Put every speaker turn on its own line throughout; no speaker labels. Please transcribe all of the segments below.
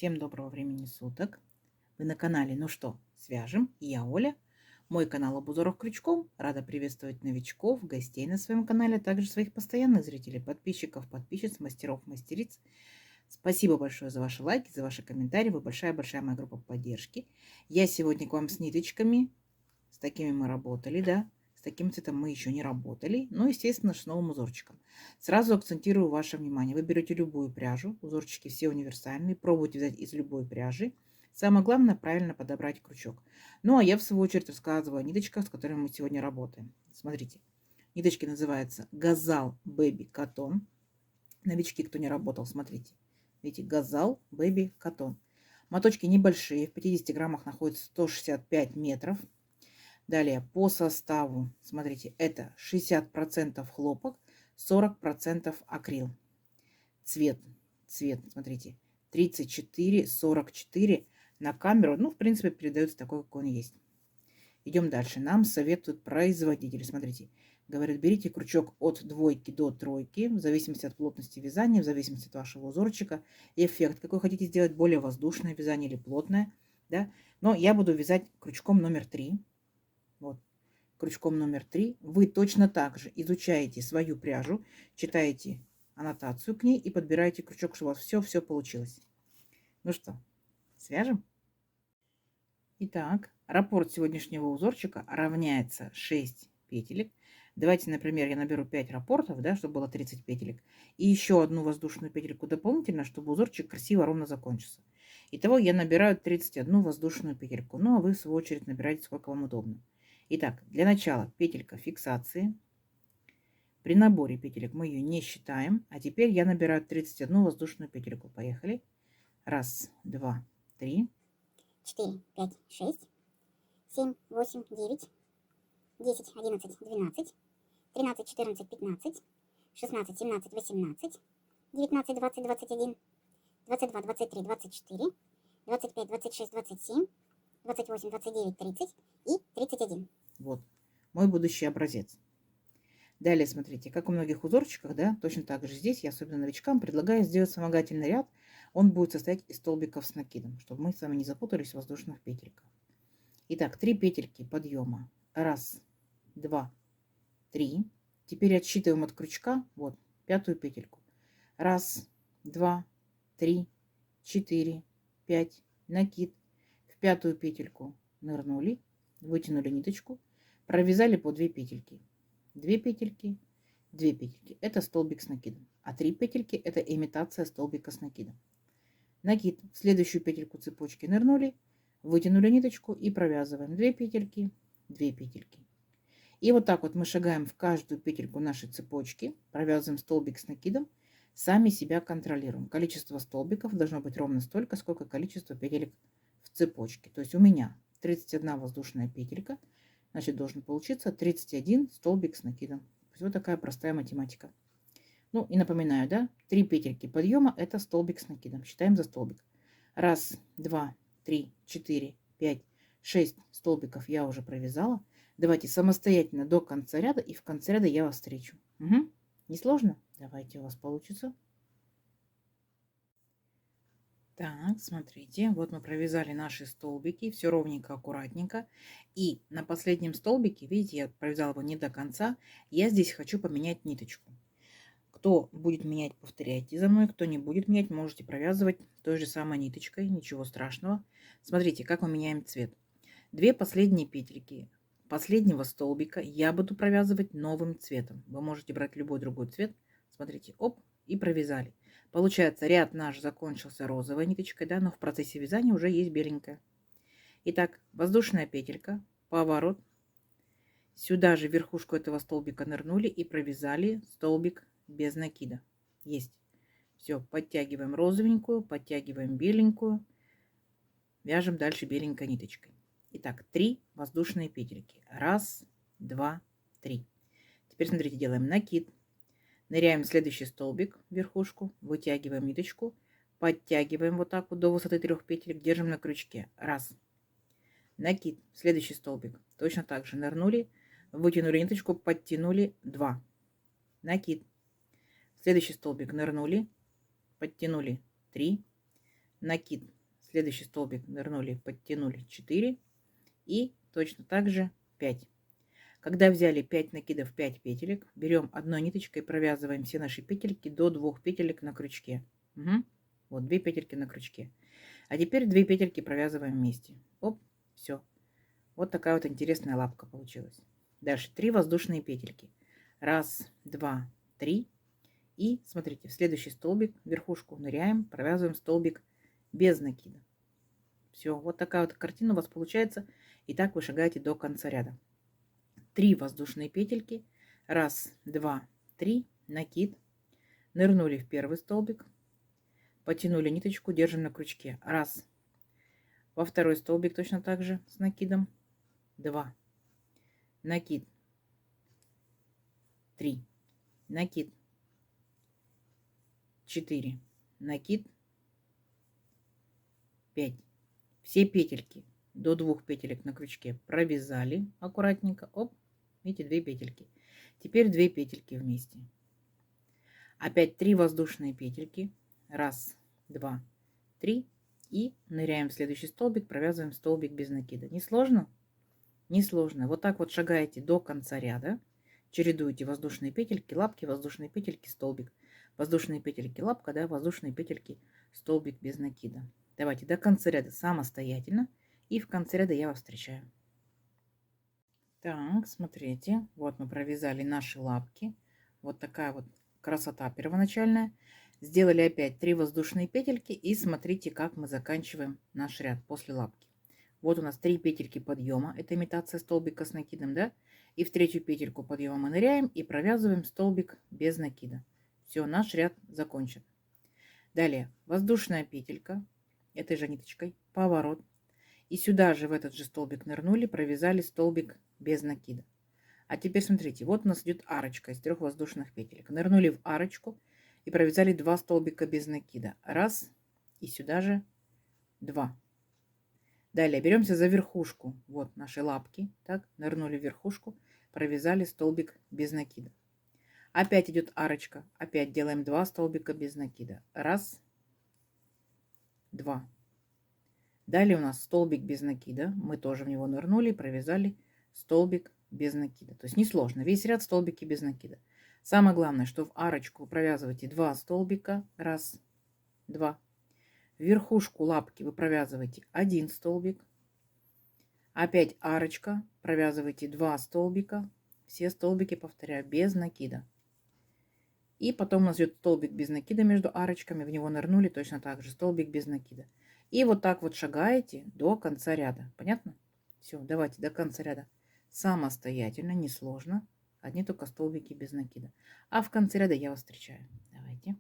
Всем доброго времени суток. Вы на канале «Ну что, свяжем?» И я Оля. Мой канал об узорах крючком. Рада приветствовать новичков, гостей на своем канале, а также своих постоянных зрителей, подписчиков, подписчиц, мастеров, мастериц. Спасибо большое за ваши лайки, за ваши комментарии. Вы большая-большая моя группа поддержки. Я сегодня к вам с ниточками. С такими мы работали, да. С таким цветом мы еще не работали. Ну, естественно, с новым узорчиком. Сразу акцентирую ваше внимание. Вы берете любую пряжу. Узорчики все универсальные. Пробуйте взять из любой пряжи. Самое главное, правильно подобрать крючок. Ну, а я, в свою очередь, рассказываю о ниточках, с которыми мы сегодня работаем. Смотрите. Ниточки называются Газал Baby Cotton. Новички, кто не работал, смотрите. Видите, Газал Baby Cotton. Моточки небольшие. В 50 граммах находится 165 метров. Далее по составу, смотрите, это 60% хлопок, 40% акрил. Цвет, смотрите, 34-44 на камеру, ну, в принципе, передается такой, как он есть. Идем дальше. Нам советуют производители, смотрите, говорят, берите крючок от 2 до 3, в зависимости от плотности вязания, в зависимости от вашего узорчика. Эффект, какой хотите сделать, более воздушное вязание или плотное, да. Но я буду вязать крючком номер 3. Вот, крючком номер 3. Вы точно так же изучаете свою пряжу, читаете аннотацию к ней и подбираете крючок, чтобы у вас все получилось. Ну что, свяжем? Итак, раппорт сегодняшнего узорчика равняется 6 петелек. Давайте, например, я наберу 5 раппортов, да, чтобы было 30 петелек. И еще одну воздушную петельку дополнительно, чтобы узорчик красиво, ровно закончился. Итого я набираю 31 воздушную петельку. Ну, а вы, в свою очередь, набираете, сколько вам удобно. Итак, для начала петелька фиксации. При наборе петелек мы ее не считаем. А теперь я набираю 31 воздушную петельку. Поехали. 1, 2, 3.
4, 5, 6, 7, 8, 9, 10, 11, 12, 13, 14, 15, 16, 17, 18, 19, 20, 21, 22, 23, 24, 25, 26, 27, 28, 29, 30 и 31.
Вот мой будущий образец. Далее смотрите, как у многих узорчиках, да, точно так же здесь я, особенно новичкам, предлагаю сделать вспомогательный ряд. Он будет состоять из столбиков с накидом, чтобы мы с вами не запутались в воздушных петельках. Итак, 3 петельки подъема. 1, 2, 3. Теперь отсчитываем от крючка, вот, 5-ю петельку. 1, 2, 3, 4, 5, накид. В 5-ю петельку нырнули, вытянули ниточку, провязали по 2 петельки. 2 петельки, 2 петельки. Это столбик с накидом. А 3 петельки это имитация столбика с накидом. Накид. В следующую петельку цепочки нырнули, вытянули ниточку и провязываем 2 петельки, 2 петельки. И вот так вот мы шагаем в каждую петельку нашей цепочки, провязываем столбик с накидом, сами себя контролируем. Количество столбиков должно быть ровно столько, сколько количество петелек в цепочке. То есть у меня 31 воздушная петелька, значит должен получиться 31 столбик с накидом. Вот такая простая математика. Ну и напоминаю, да, 3 петельки подъема это столбик с накидом. Считаем за столбик. 1, 2, 3, 4, 5, 6 столбиков я уже провязала. Давайте самостоятельно до конца ряда, и в конце ряда я вас встречу. Угу. Несложно? Давайте, у вас получится. Так, смотрите, вот мы провязали наши столбики, все ровненько, аккуратненько. И на последнем столбике, видите, я провязала его не до конца, я здесь хочу поменять ниточку. Кто будет менять, повторяйте за мной. Кто не будет менять, можете провязывать той же самой ниточкой, ничего страшного. Смотрите, как мы меняем цвет. 2 последние петельки последнего столбика я буду провязывать новым цветом. Вы можете брать любой другой цвет. Смотрите, оп, и провязали. Получается, ряд наш закончился розовой ниточкой, да, но в процессе вязания уже есть беленькая. Итак, воздушная петелька, поворот. Сюда же в верхушку этого столбика нырнули и провязали столбик без накида. Есть. Все, подтягиваем розовенькую, подтягиваем беленькую. Вяжем дальше беленькой ниточкой. Итак, 3 воздушные петельки. 1, 2, 3. Теперь смотрите, делаем накид. Ныряем в следующий столбик, в верхушку, вытягиваем ниточку, подтягиваем вот так вот до высоты 3 петелек, держим на крючке. 1. Накид, следующий столбик. Точно так же нырнули, вытянули ниточку, подтянули. 2. Накид. Следующий столбик нырнули, подтянули. 3. накид, следующий столбик нырнули, подтянули 4 и точно так же 5. Когда взяли 5 накидов, 5 петелек, берем одной ниточкой, провязываем все наши петельки до 2 петелек на крючке. Угу. Вот 2 петельки на крючке. А теперь 2 петельки провязываем вместе. Оп, все. Вот такая вот интересная лапка получилась. Дальше 3 воздушные петельки. Раз, два, три. И смотрите, в следующий столбик, верхушку ныряем, провязываем столбик без накида. Все, вот такая вот картина у вас получается. И так вы шагаете до конца ряда. 3 воздушные петельки. Раз, два, три. Накид. Нырнули в первый столбик. Потянули ниточку, держим на крючке. Раз. Во второй столбик точно так же с накидом. 2. Накид. 3. Накид. 4. Накид. 5. Все петельки до 2 петелек на крючке провязали аккуратненько. Оп, видите, 2 петельки. Теперь 2 петельки вместе. Опять 3 воздушные петельки. Раз, два, три. И ныряем в следующий столбик, провязываем столбик без накида. Не сложно? Не сложно. Вот так вот шагаете до конца ряда. Чередуете воздушные петельки, лапки, воздушные петельки, столбик. Воздушные петельки, лапка, да, воздушные петельки, столбик без накида. Давайте до конца ряда самостоятельно. И в конце ряда я вас встречаю. Так, смотрите. Вот мы провязали наши лапки. Вот такая вот красота первоначальная. Сделали опять 3 воздушные петельки. И смотрите, как мы заканчиваем наш ряд после лапки. Вот у нас 3 петельки подъема. Это имитация столбика с накидом, да? И в третью петельку подъема мы ныряем и провязываем столбик без накида. Все, наш ряд закончен. Далее воздушная петелька этой же ниточкой, поворот. И сюда же в этот же столбик нырнули, провязали столбик без накида. А теперь смотрите, вот у нас идет арочка из 3 воздушных петелек. Нырнули в арочку и провязали 2 столбика без накида. Раз, и сюда же 2. Далее беремся за верхушку. Вот наши лапки. Так, нырнули в верхушку, провязали столбик без накида. Опять идет арочка. Опять делаем 2 столбика без накида. Раз, 2. Далее у нас столбик без накида. Мы тоже в него нырнули, провязали столбик без накида. То есть несложно. Весь ряд столбики без накида. Самое главное, что в арочку провязываете 2 столбика. Раз, 2. В верхушку лапки вы провязываете 1 столбик. Опять арочка. Провязываете 2 столбика. Все столбики, повторяю, без накида. И потом у нас идет столбик без накида между арочками. В него нырнули точно так же. Столбик без накида. И вот так вот шагаете до конца ряда. Понятно? Все, давайте до конца ряда самостоятельно, несложно. Одни только столбики без накида. А в конце ряда я вас встречаю. Давайте.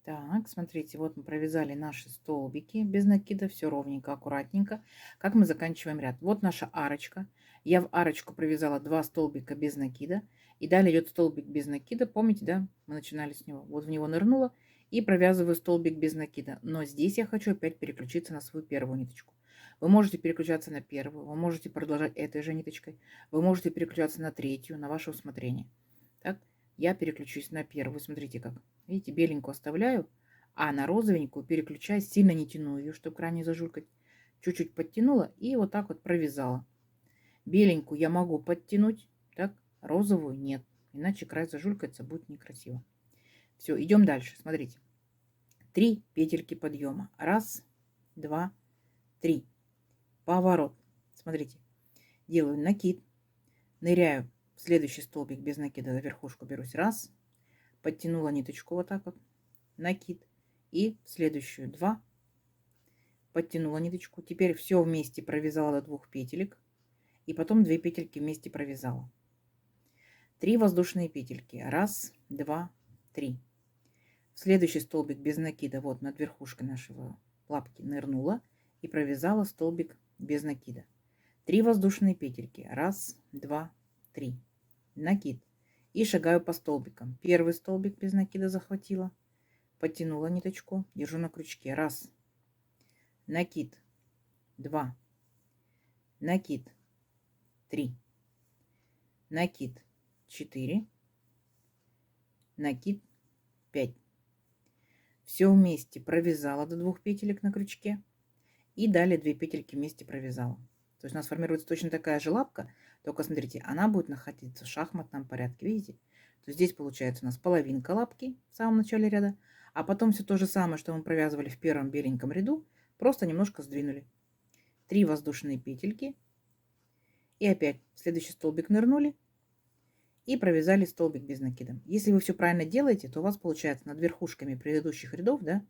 Так, смотрите, вот мы провязали наши столбики без накида. Все ровненько, аккуратненько. Как мы заканчиваем ряд? Вот наша арочка. Я в арочку провязала 2 столбика без накида. И далее идет столбик без накида. Помните, да? Мы начинали с него. Вот в него нырнула. И провязываю столбик без накида. Но здесь я хочу опять переключиться на свою первую ниточку. Вы можете переключаться на первую. Вы можете продолжать этой же ниточкой. Вы можете переключаться на третью, на ваше усмотрение. Так, я переключусь на первую. Смотрите как. Видите, беленькую оставляю, а на розовенькую переключаюсь. Сильно не тяну ее, чтобы крайне зажулькать. Чуть-чуть подтянула и вот так вот провязала. Беленькую я могу подтянуть, так, розовую нет. Иначе край зажулькается, будет некрасиво. Все, идем дальше. Смотрите. 3 петельки подъема. Раз, два, 3. Поворот. Смотрите. Делаю накид. Ныряю в следующий столбик без накида. За верхушку берусь. Раз. Подтянула ниточку вот так вот. Накид. И в следующую 2. Подтянула ниточку. Теперь все вместе провязала до 2 петелек. И потом 2 петельки вместе провязала. 3 воздушные петельки. Раз, два, 3. Следующий столбик без накида, вот над верхушкой нашего лапки нырнула и провязала столбик без накида. 3 воздушные петельки. Раз, два, 3. Накид. И шагаю по столбикам. Первый столбик без накида захватила. Подтянула ниточку. Держу на крючке. Раз. Накид. 2. Накид. 3. Накид. 4. Накид. 5. все вместе провязала до 2 петелек на крючке и далее 2 петельки вместе провязала. То есть у нас формируется точно такая же лапка, только смотрите, она будет находиться в шахматном порядке, видите? То есть здесь получается у нас половинка лапки в самом начале ряда, а потом все то же самое, что мы провязывали в первом беленьком ряду, просто немножко сдвинули. 3 воздушные петельки и опять в следующий столбик нырнули и провязали столбик без накида. Если вы все правильно делаете, то у вас получается над верхушками предыдущих рядов, да,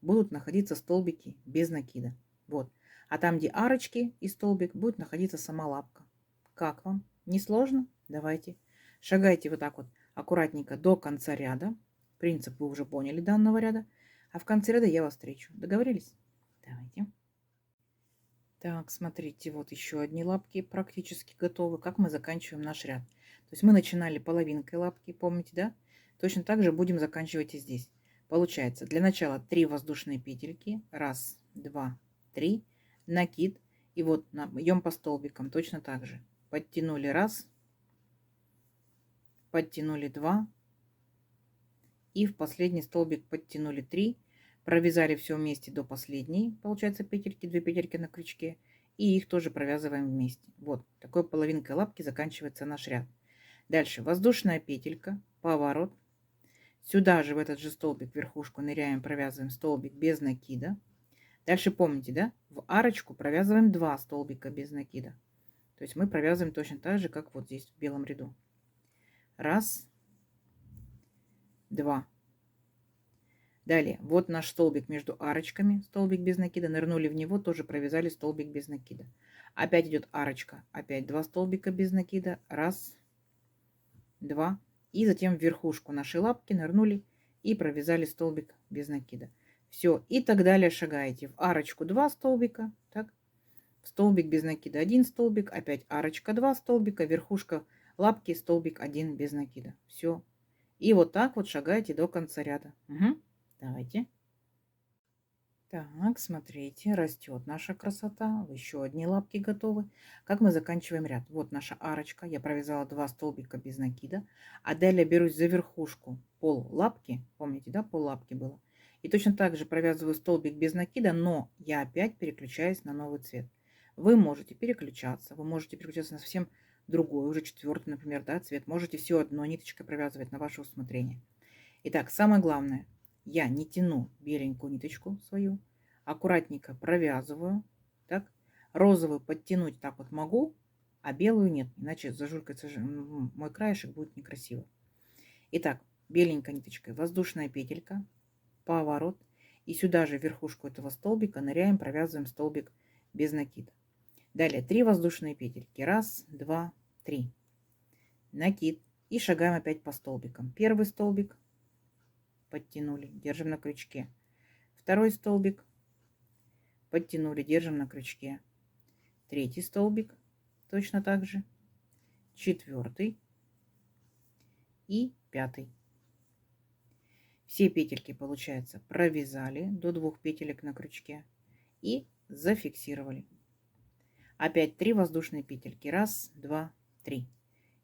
будут находиться столбики без накида. Вот. А там, где арочки и столбик, будет находиться сама лапка. Как вам? Не сложно? Давайте. Шагайте вот так вот аккуратненько до конца ряда. Принцип вы уже поняли данного ряда. А в конце ряда я вас встречу. Договорились? Давайте. Так, смотрите, вот еще одни лапки практически готовы. Как мы заканчиваем наш ряд? То есть мы начинали половинкой лапки, помните, да? Точно так же будем заканчивать и здесь. Получается, для начала 3 воздушные петельки. Раз, два, три. Накид. И вот идем по столбикам точно так же. Подтянули раз, подтянули два. И в последний столбик подтянули 3. Провязали все вместе до последней, получается, петельки, 2 петельки на крючке. И их тоже провязываем вместе. Вот, такой половинкой лапки заканчивается наш ряд. Дальше воздушная петелька, поворот. Сюда же в этот же столбик верхушку ныряем, провязываем столбик без накида. Дальше помните, да? В арочку провязываем 2 столбика без накида. То есть мы провязываем точно так же, как вот здесь в белом ряду. Раз, два. Далее, вот наш столбик между арочками, столбик без накида, нырнули в него, тоже провязали столбик без накида. Опять идет арочка, опять 2 столбика без накида, раз, два, и затем в верхушку нашей лапки нырнули и провязали столбик без накида. Все, и так далее шагаете. В арочку 2 столбика, так, в столбик без накида 1 столбик, опять арочка 2 столбика, верхушка лапки, столбик 1 без накида. Все. И вот так вот шагаете до конца ряда. Угу. Давайте. Так, смотрите, растет наша красота. Еще одни лапки готовы. Как мы заканчиваем ряд? Вот наша арочка. Я провязала 2 столбика без накида. А далее берусь за верхушку пол лапки. Помните, да, пол лапки было? И точно так же провязываю столбик без накида, но я опять переключаюсь на новый цвет. Вы можете переключаться. Вы можете переключаться на совсем другой, уже четвертый, например, да, цвет. Можете все одной ниточкой провязывать на ваше усмотрение. Итак, самое главное. Я не тяну беленькую ниточку свою, аккуратненько провязываю, так, розовую подтянуть так вот могу, а белую нет, иначе зажулькается мой краешек, будет некрасиво. Итак, беленькой ниточкой воздушная петелька, поворот, и сюда же в верхушку этого столбика ныряем, провязываем столбик без накида. Далее 3 воздушные петельки, раз, два, три, накид, и шагаем опять по столбикам. Первый столбик, подтянули, держим на крючке. Второй столбик, подтянули, держим на крючке. Третий столбик, точно так же. Четвертый и пятый. Все петельки, получается, провязали до 2 петелек на крючке и зафиксировали. Опять 3 воздушные петельки. Раз, два, три.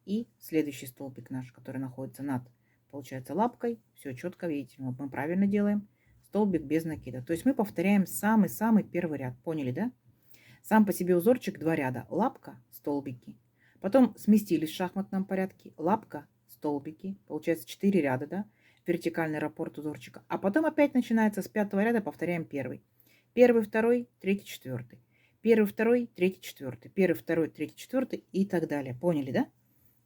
И следующий столбик наш, который находится над, получается, лапкой. Все четко, видите, мы правильно делаем. Столбик без накида. То есть мы повторяем самый-самый первый ряд. Поняли, да? Сам по себе узорчик 2 ряда. Лапка, столбики. Потом сместились в шахматном порядке. Лапка, столбики. Получается 4 ряда, да? Вертикальный раппорт узорчика. А потом опять начинается с 5 ряда, повторяем первый. Первый, второй, третий, четвертый. Первый, второй, третий, четвертый. Первый, второй, третий, четвертый и так далее. Поняли, да?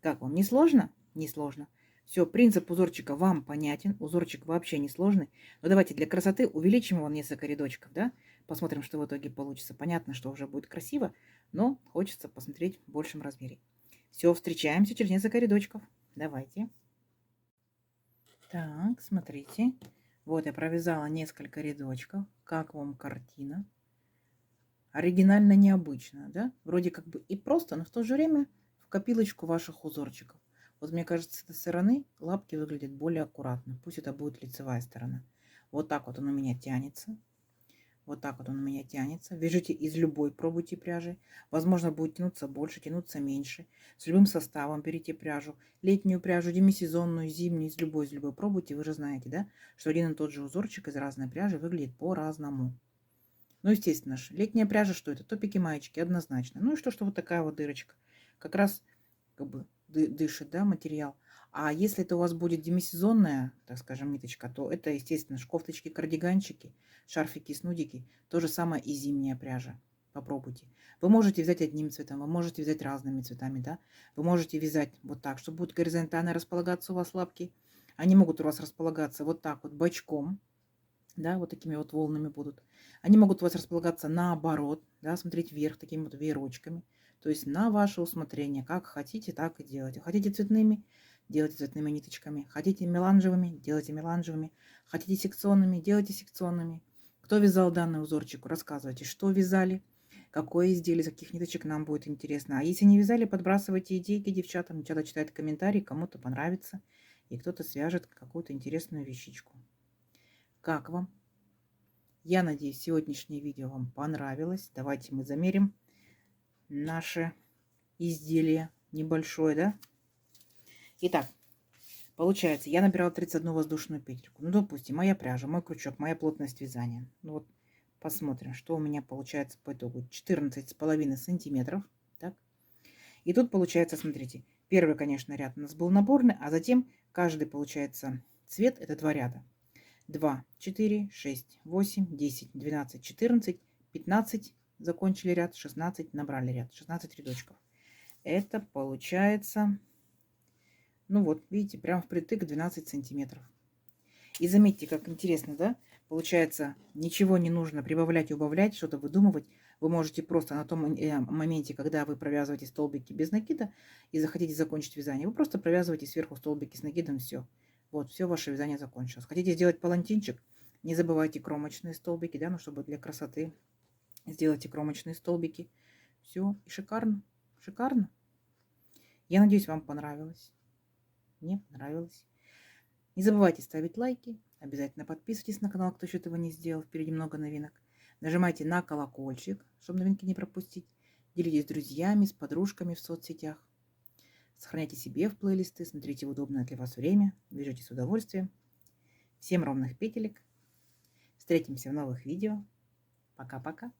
Как вам? Не сложно? Не сложно. Все, принцип узорчика вам понятен. Узорчик вообще не сложный. Но давайте для красоты увеличим его несколько рядочков, да? Посмотрим, что в итоге получится. Понятно, что уже будет красиво, но хочется посмотреть в большем размере. Все, встречаемся через несколько рядочков. Давайте. Так, смотрите. Вот я провязала несколько рядочков. Как вам картина? Оригинально, необычно, да? Вроде как бы и просто, но в то же время в копилочку ваших узорчиков. Вот мне кажется, с этой стороны лапки выглядят более аккуратно. Пусть это будет лицевая сторона. Вот так вот он у меня тянется. Вот так вот он у меня тянется. Вяжите из любой, пробуйте пряжи. Возможно, будет тянуться больше, тянуться меньше. С любым составом берите пряжу. Летнюю пряжу, демисезонную, зимнюю, из любой пробуйте. Вы же знаете, да, что один и тот же узорчик из разной пряжи выглядит по-разному. Ну, естественно же, летняя пряжа, что это? Топики, маечки, однозначно. Ну и что вот такая вот дырочка. Как раз как бы дышит, да, материал. А если это у вас будет демисезонная, так скажем, ниточка, то это, естественно, кофточки, кардиганчики, шарфики, снудики. То же самое и зимняя пряжа. Попробуйте. Вы можете взять одним цветом, вы можете взять разными цветами, да. Вы можете вязать вот так, чтобы будут горизонтально располагаться у вас лапки. Они могут у вас располагаться вот так вот бочком, да, вот такими вот волнами будут. Они могут у вас располагаться наоборот, да, смотреть вверх такими вот веерочками. То есть на ваше усмотрение, как хотите, так и делайте. Хотите цветными, делайте цветными ниточками. Хотите меланжевыми, делайте меланжевыми. Хотите секционными, делайте секционными. Кто вязал данный узорчик, рассказывайте, что вязали, какое изделие, из каких ниточек нам будет интересно. А если не вязали, подбрасывайте идейки девчатам. Девчата читают комментарии, кому-то понравится. И кто-то свяжет какую-то интересную вещичку. Как вам? Я надеюсь, сегодняшнее видео вам понравилось. Давайте мы замерим наше изделие небольшое, да? Итак, получается, я набирала 31 воздушную петельку. Ну, допустим, моя пряжа, мой крючок, моя плотность вязания. Ну, вот посмотрим, что у меня получается по итогу. 14,5 сантиметров. Так. И тут получается, смотрите, первый, конечно, ряд у нас был наборный, а затем каждый, получается, цвет, это 2 ряда. 2, 4, 6, 8, 10, 12, 14, 15, закончили ряд, 16, набрали ряд, 16 рядочков. Это получается, ну вот, видите, прям впритык 12 сантиметров. И заметьте, как интересно, да? Получается, ничего не нужно прибавлять и убавлять, что-то выдумывать. Вы можете просто на том моменте, когда вы провязываете столбики без накида и захотите закончить вязание, вы просто провязываете сверху столбики с накидом, все. Вот, все ваше вязание закончилось. Хотите сделать палантинчик? Не забывайте кромочные столбики, да, ну, чтобы для красоты сделайте кромочные столбики. Все, и шикарно, шикарно. Я надеюсь, вам понравилось. Мне понравилось. Не забывайте ставить лайки, обязательно подписывайтесь на канал, кто еще этого не сделал, впереди много новинок. Нажимайте на колокольчик, чтобы новинки не пропустить. Делитесь с друзьями, с подружками в соцсетях. Сохраняйте себе в плейлисты, смотрите в удобное для вас время, вяжите с удовольствием. Всем ровных петелек. Встретимся в новых видео. Пока-пока.